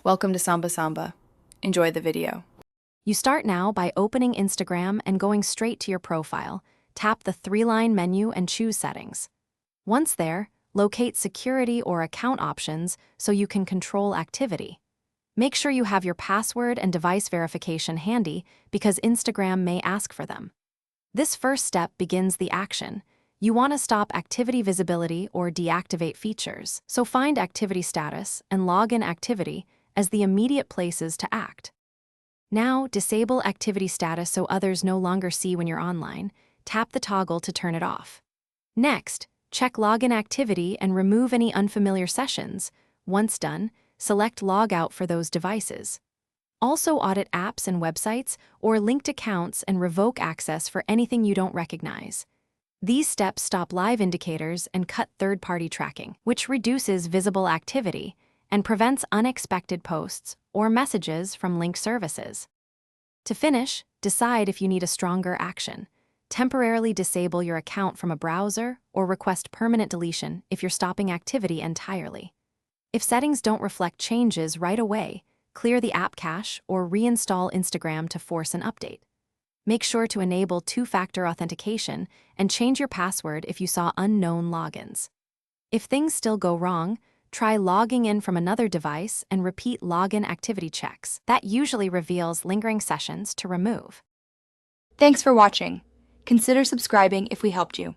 Welcome to Samba Samba. Enjoy the video. You start now by opening Instagram and going straight to your profile. Tap the three-line menu and choose Settings. Once there, locate Security or Account options so you can control activity. Make sure you have your password and device verification handy because Instagram may ask for them. This first step begins the action. You want to stop activity visibility or deactivate features, so find Activity Status and Login Activity as the immediate places to act. Now, disable activity status so others no longer see when you're online. Tap the toggle to turn it off. Next, check login activity and remove any unfamiliar sessions. Once done, select Log Out for those devices. Also audit apps and websites or linked accounts and revoke access for anything you don't recognize. These steps stop live indicators and cut third-party tracking, which reduces visible activity and prevents unexpected posts or messages from linked services. To finish, decide if you need a stronger action. Temporarily disable your account from a browser or request permanent deletion if you're stopping activity entirely. If settings don't reflect changes right away, clear the app cache or reinstall Instagram to force an update. Make sure to enable two-factor authentication and change your password if you saw unknown logins. If things still go wrong, try logging in from another device and repeat login activity checks. That usually reveals lingering sessions to remove. Thanks for watching. Consider subscribing if we helped you.